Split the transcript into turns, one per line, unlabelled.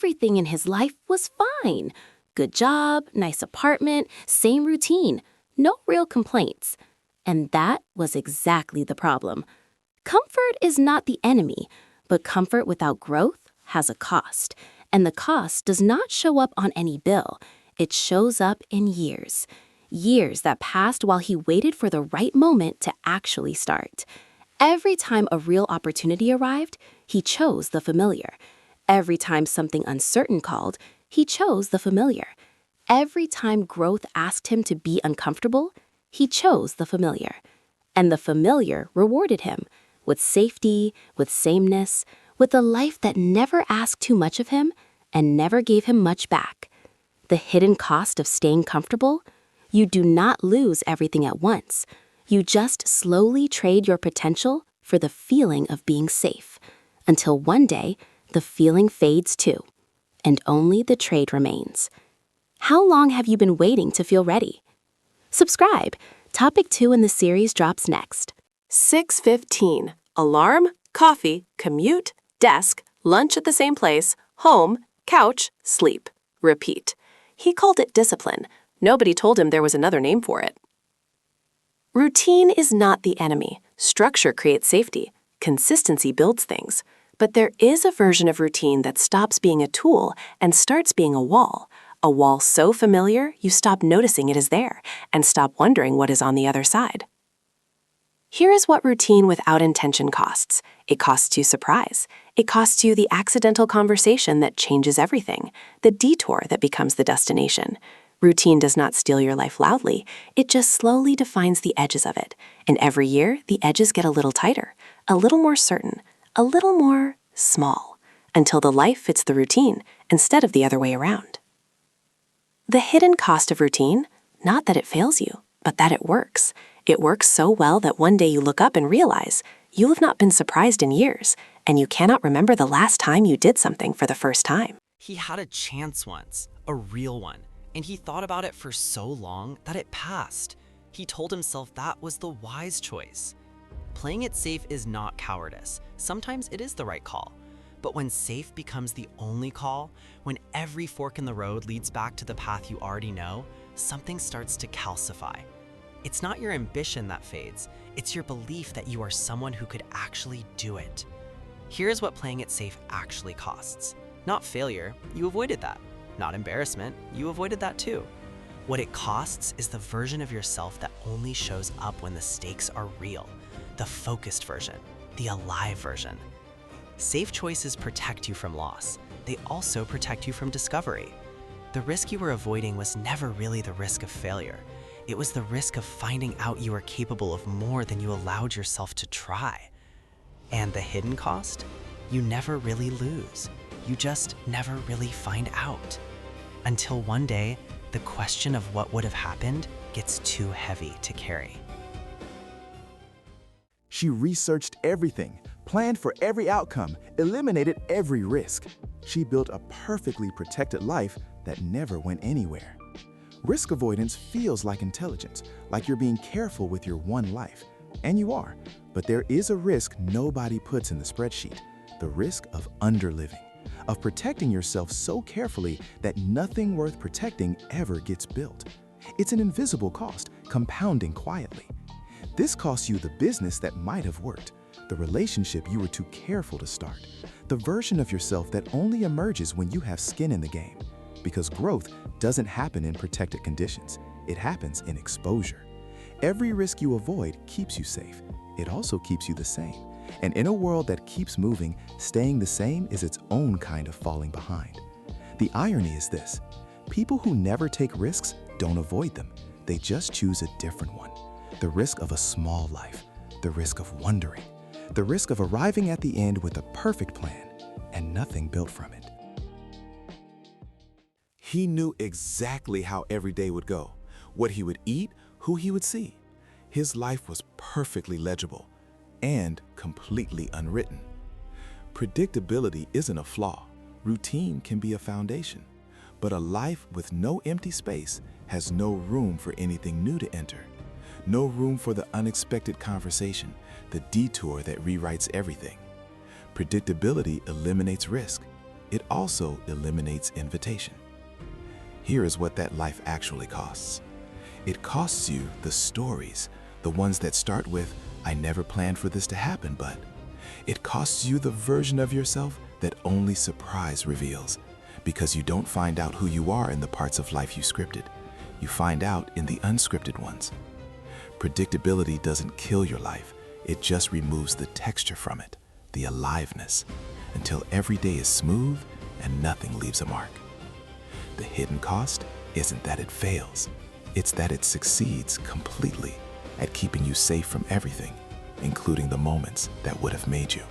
everything in his life was fine. Good job, nice apartment, same routine, no real complaints. And that was exactly the problem. Comfort is not the enemy, but comfort without growth has a cost. And the cost does not show up on any bill. It shows up in years. Years that passed while he waited for the right moment to actually start. Every time a real opportunity arrived, he chose the familiar. Every time something uncertain called, he chose the familiar. Every time growth asked him to be uncomfortable, he chose the familiar. And the familiar rewarded him with safety, with sameness, with a life that never asked too much of him and never gave him much back. The hidden cost of staying comfortable? You do not lose everything at once. You just slowly trade your potential for the feeling of being safe, until one day, the feeling fades too, and only the trade remains. How long have you been waiting to feel ready? Subscribe. Topic 2 in the series drops next.
6:15. Alarm, coffee, commute, desk, lunch at the same place, home, couch, sleep. Repeat. He called it discipline. Nobody told him there was another name for it. Routine is not the enemy. Structure creates safety. Consistency builds things. But there is a version of routine that stops being a tool and starts being a wall so familiar you stop noticing it is there and stop wondering what is on the other side. Here is what routine without intention costs. It costs you surprise. It costs you the accidental conversation that changes everything, the detour that becomes the destination. Routine does not steal your life loudly. It just slowly defines the edges of it. And every year, the edges get a little tighter, a little more certain, a little more small, until the life fits the routine instead of the other way around. The hidden cost of routine, not that it fails you, but that it works. It works so well that one day you look up and realize you have not been surprised in years, and you cannot remember the last time you did something for the first time.
He had a chance once, a real one, and he thought about it for so long that it passed. He told himself that was the wise choice. Playing it safe is not cowardice. Sometimes it is the right call. But when safe becomes the only call, when every fork in the road leads back to the path you already know, something starts to calcify. It's not your ambition that fades. It's your belief that you are someone who could actually do it. Here's what playing it safe actually costs. Not failure, you avoided that. Not embarrassment, you avoided that too. What it costs is the version of yourself that only shows up when the stakes are real, the focused version, the alive version. Safe choices protect you from loss. They also protect you from discovery. The risk you were avoiding was never really the risk of failure. It was the risk of finding out you were capable of more than you allowed yourself to try. And the hidden cost? You never really lose. You just never really find out. Until one day, the question of what would have happened gets too heavy to carry.
She researched everything, planned for every outcome, eliminated every risk. She built a perfectly protected life that never went anywhere. Risk avoidance feels like intelligence, like you're being careful with your one life. And you are, but there is a risk nobody puts in the spreadsheet, the risk of underliving, of protecting yourself so carefully that nothing worth protecting ever gets built. It's an invisible cost, compounding quietly. This costs you the business that might have worked, the relationship you were too careful to start, the version of yourself that only emerges when you have skin in the game. Because growth doesn't happen in protected conditions. It happens in exposure. Every risk you avoid keeps you safe. It also keeps you the same. And in a world that keeps moving, staying the same is its own kind of falling behind. The irony is this: people who never take risks don't avoid them. They just choose a different one. The risk of a small life, the risk of wondering, the risk of arriving at the end with a perfect plan and nothing built from it. He knew exactly how every day would go, what he would eat, who he would see. His life was perfectly legible and completely unwritten. Predictability isn't a flaw. Routine can be a foundation. But a life with no empty space has no room for anything new to enter. No room for the unexpected conversation, the detour that rewrites everything. Predictability eliminates risk. it also eliminates invitation. Here is what that life actually costs. It costs you the stories, the ones that start with, "I never planned for this to happen, but." It costs you the version of yourself that only surprise reveals, because you don't find out who you are in the parts of life you scripted. You find out in the unscripted ones. Predictability doesn't kill your life, it just removes the texture from it, the aliveness, until every day is smooth and nothing leaves a mark. The hidden cost isn't that it fails, it's that it succeeds completely at keeping you safe from everything, including the moments that would have made you.